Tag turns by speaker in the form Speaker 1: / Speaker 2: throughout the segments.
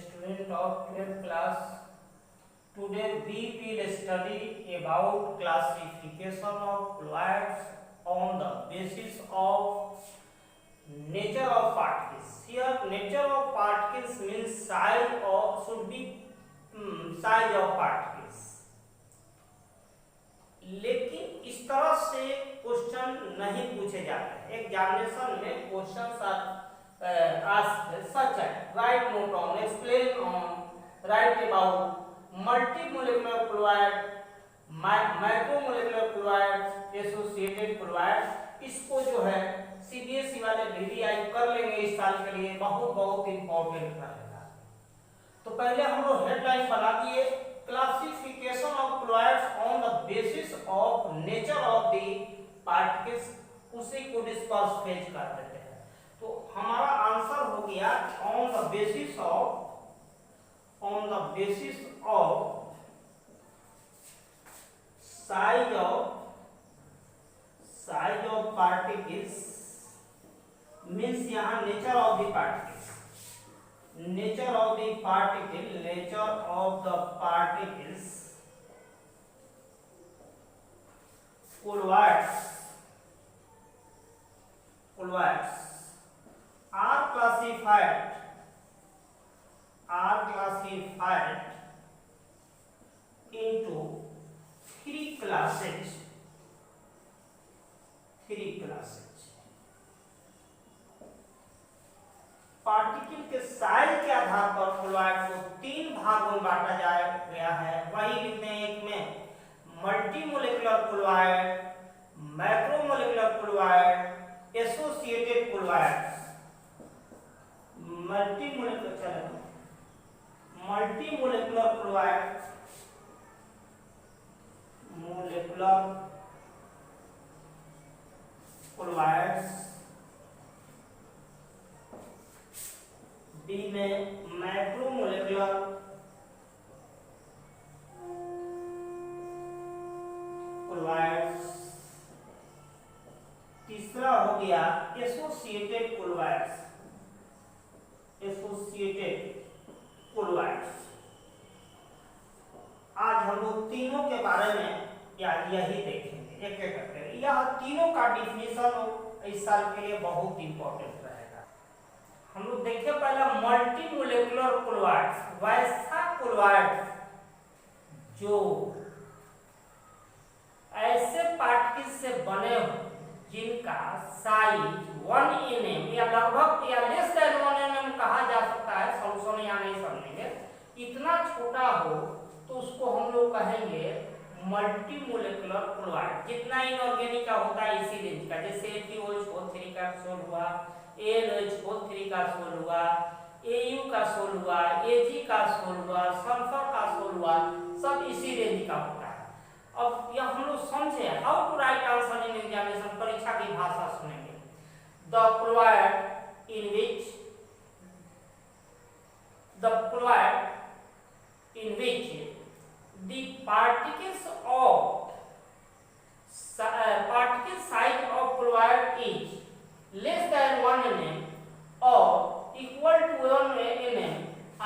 Speaker 1: student of 12th class. Today we will study about classification of fluids on the basis of nature of particles. Here nature of particles means size of should be size of particles. लेकिन इस तरह से question नहीं पूछे जाते हैं। Examination में question asked such as write note on, explain on, write about multimolecular fluid, macromolecular fluids, associated fluids। इसको जो है सीबीएसई वाले रिवाइज कर लेंगे इस साल के लिए, बहुत इंपॉर्टेंट रहेगा। तो पहले हम लोग हेडलाइन बना दिए, classification of fluids on the basis of nature of the particles, उसी को डिस्कस फेज कर देते हैं। तो हमारा आंसर हो गया on the basis of size of particles means यहाँ nature of the particles, nature of the particles fluids are classified into three classes। Particle के साइज के आधार पर फ्लूइड को तीन भागों में बांटा गया है। वही लिखते हैं, एक में multimolecular fluid, macromolecular fluid, associated fluids. Multimolecular fluid, B में मैक्रोमोलेकुलर फ्लूइड्स, तीसरा हो गया एसोसिएटेड फ्लूइड्स। आज हम लोग तीनों के बारे में यही देखेंगे एक एक करके। यह तीनों का डिफिनीशन इस साल के लिए बहुत इंपॉर्टेंट रहेगा। हम लोग देखिए पहला मल्टीमोलेकुलर फ्लूइड्स, वैसा फ्लूइड्स जो ऐसे पार्टिकल से बने हो जिनका साइज 1 mm या लगभग या लेस देन 1 mm कहा जा सकता है, सॉल्यूशन यहाँ नहीं समझेंगे, इतना छोटा हो तो उसको हम लोग कहेंगे मल्टीमोलेकुलर फ्लूइड। जितना इनऑर्गेनिक का होता है इसी रेंज का, जैसे ATOH3 का सोल हुआ, ALOH3 का सोल हुआ, AU का सोल हुआ, AG का सोल हुआ, सल्फर का सोल हुआ, सब इसी रेंज का होता है। अब यह हम लोग समझे how to write answer in examination, परीक्षा की भाषा सुनेंगे। The fluid in which the particles size of fluid is less than 1 mm or equal to 1 mm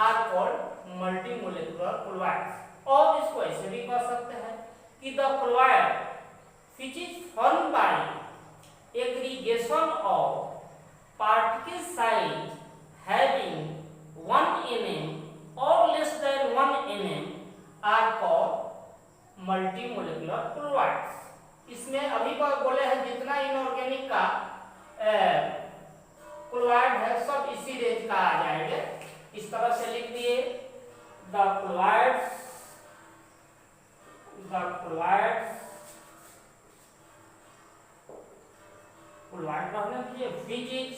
Speaker 1: are called multimolecular fluids। और इसको ऐसे भी कह सकते हैं कि the fluid which is formed by aggregation of particle size having 1 mm or less than 1 mm are called multimolecular fluids। इसमें अभी पर बोले हैं जितना इनऑर्गेनिक का फ्लूइड है सब इसी रेंज का आ जाएंगे। इस तरह से लिख दिए, द फ्लूइड्स कहने के लिए which is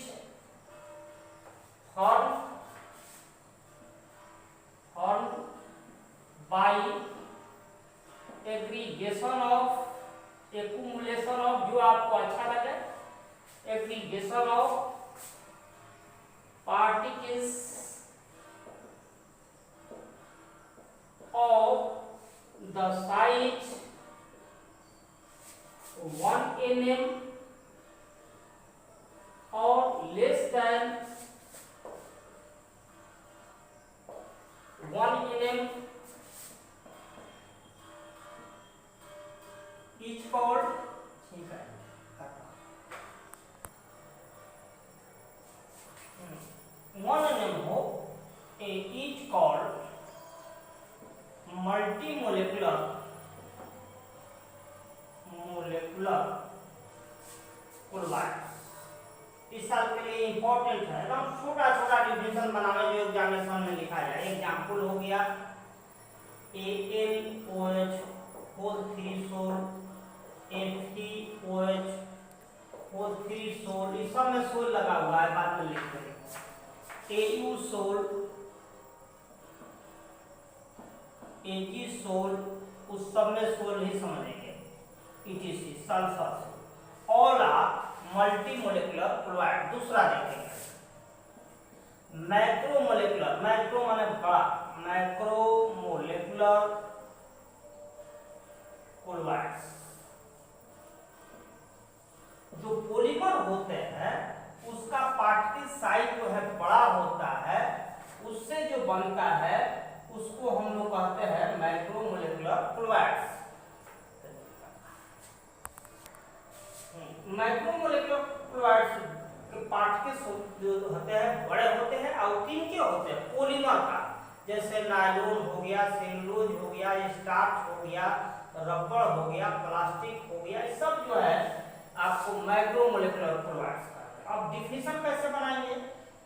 Speaker 1: formed by aggregation of, accumulation of, जो आपको अच्छा लगे, aggregation of particles of the size 1 mm or less than chlorides. इस साल के लिए इंपॉर्टेंट है, एकदम छोटा छोटा डिफिनेशन बनावे जो एग्जामिनेशन में लिखा जाए। एग्जाम्पल हो गया AlOH whole 3 sol, FeOH whole 3 sol, इस सब में सोल लगा हुआ है, बाद में लिख देंगे। AU सोल, Ag सोल, उस सब में सोल ही समझेंगे। ETC sulphur all are multi molecular chloride. दूसरा देखेंगे मैक्रो मोलिकुलर, मैक्रो माने बड़ा, मैक्रो मोलिकुलर क्लोराइड्स। जो पॉलीमर होते हैं उसका पार्टिकल साइज जो है बड़ा होता है, उससे जो बनता है उसको हम लोग कहते हैं macro molecular chlorides. Macro molecular chlorides के पार्टिकल्स जो होते हैं बड़े होते हैं और किन के होते हैं, पॉलीमर का, जैसे नायलॉन हो गया, सेलुलोज हो गया, स्टार्च हो गया, रबड़ हो गया, प्लास्टिक हो गया, ये सब जो है आपको मैक्रो मोलिकुलर क्लोराइड्स का। अब डिफिनेशन कैसे बनाएंगे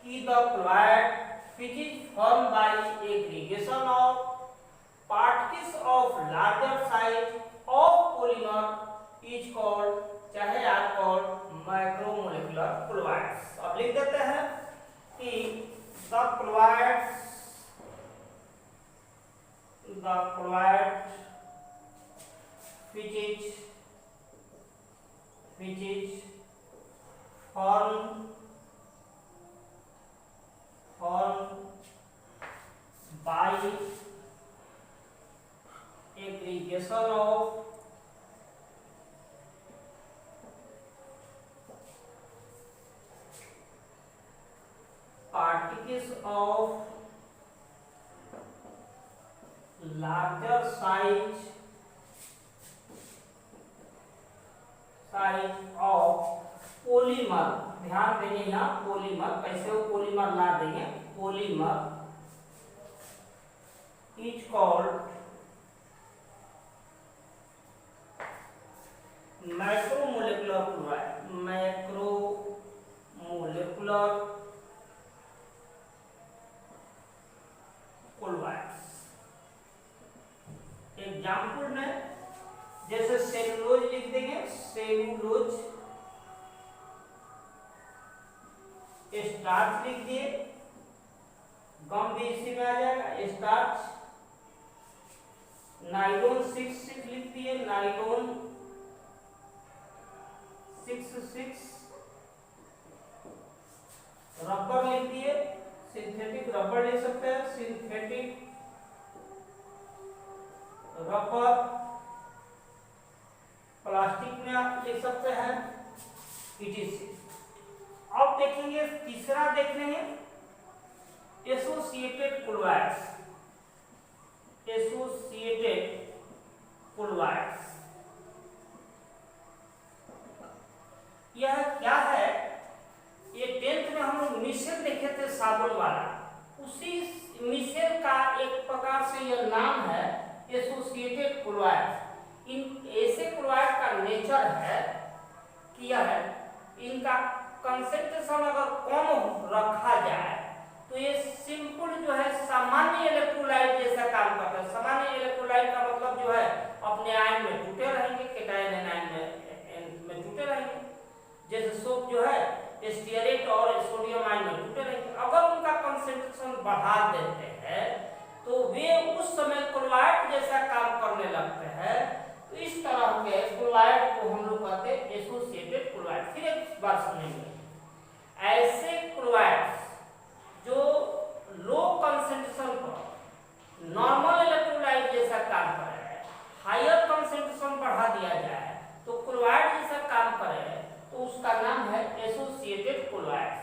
Speaker 1: कि the chloride which is formed by aggregation of particles of larger size of polymer is called, चाहे आप called macromolecular chlorides। अब लिख देते हैं कि the chlorides which is formed by aggregation of particles of larger size of polymer। ध्यान देंगे यहाँ पॉलीमर, कैसे वो पॉलीमर ला देंगे, polymer is called macromolecular chloride, macromolecular chlorides. Example में जैसे सेलुलोज लिख देंगे, सेलुलोज, स्टार्च लिख दिए, गम भी इसी में आ जाएगा, स्टार्च। नाइलॉन 6 लिख दिए, नाइलॉन 6। रबर लिख दिए, सिंथेटिक रबर लिख सकते हैं, सिंथेटिक रबर। प्लास्टिक में आप लिख सकते हैं ETC। अब देखेंगे तीसरा, देख लेंगे एसोसिएटेड क्लोराइड्स। एसोसिएटेड क्लोराइड्स यह क्या है, ये 10th में हम लोग मिसेल देखे थे साबुन वाला, उसी मिसेल का एक प्रकार से यह नाम है एसोसिएटेड क्लोराइड। इन ऐसे क्लोराइड का नेचर है कि यह है, इनका कंसेंट्रेशन अगर कम रखा जाए तो ये सिंपल जो है सामान्य इलेक्ट्रोलाइट जैसा काम करता है। सामान्य इलेक्ट्रोलाइट का मतलब जो है अपने आयन में जुटे रहेंगे, केटायन आयन में जुटे रहेंगे। जैसे सोप जो है स्टीयरेट और सोडियम आयन में जुटे रहेंगे। अगर उनका कंसेंट्रेशन बढ़ा देते हैं तो वे उस समय क्लोराइड जैसा काम करने लगते हैं। तो इस तरह के क्लोराइड को हम लोग कहते हैं एसोसिएटेड क्लोराइड। फिर एक बात सुनेंगे, ऐसे क्लोराइड्स जो लो कंसेंट्रेशन पर नॉर्मल इलेक्ट्रोलाइट जैसा काम करे, हायर कंसेंट्रेशन बढ़ा दिया जाए तो क्लोराइड जैसा काम करे, तो उसका नाम है एसोसिएटेड क्लोराइड्स।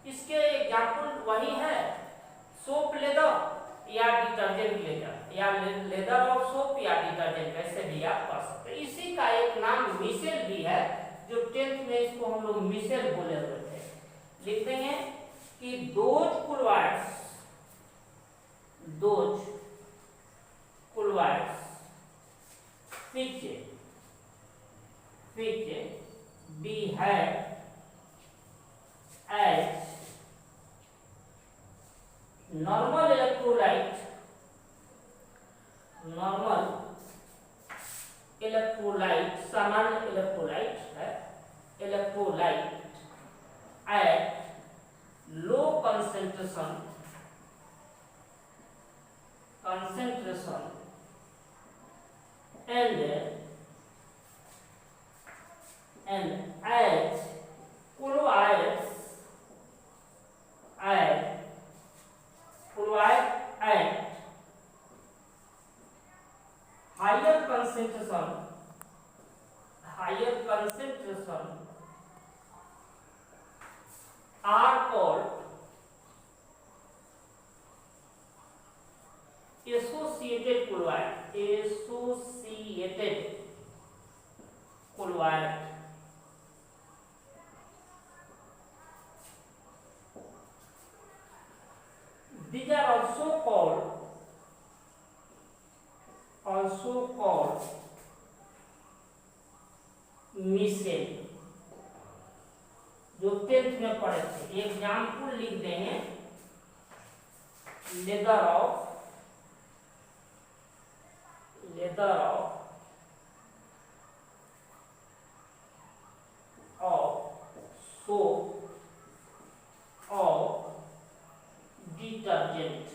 Speaker 1: इसके एग्जांपल वही है, सोप लेदर या डिटर्जेंट लेदर, या लेदर ऑफ सोप या डिटर्जेंट, ऐसे भी आप कर सकते हैं। इसी का एक नाम मिसेल भी है, जो 10th में इसको हम लोग मिसेल बोले हुए थे। लिख देंगे कि those chlorides which be had concentration and as chlorides at higher concentration are called associated chloride. These are also called micelle, जो 10th में पढ़े थे। एग्जाम्पल लिख देंगे, lather of soap of detergent.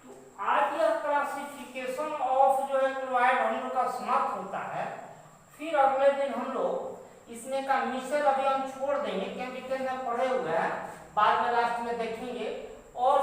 Speaker 1: तो आज यह क्लासिफिकेशन ऑफ जो है क्लोराइड हम लोग का समाप्त होता है। फिर अगले दिन हम लोग इसमें का मिसेल अभी हम छोड़ देंगे, क्योंकि में पढ़े हुए हैं, बाद में लास्ट में देखेंगे। और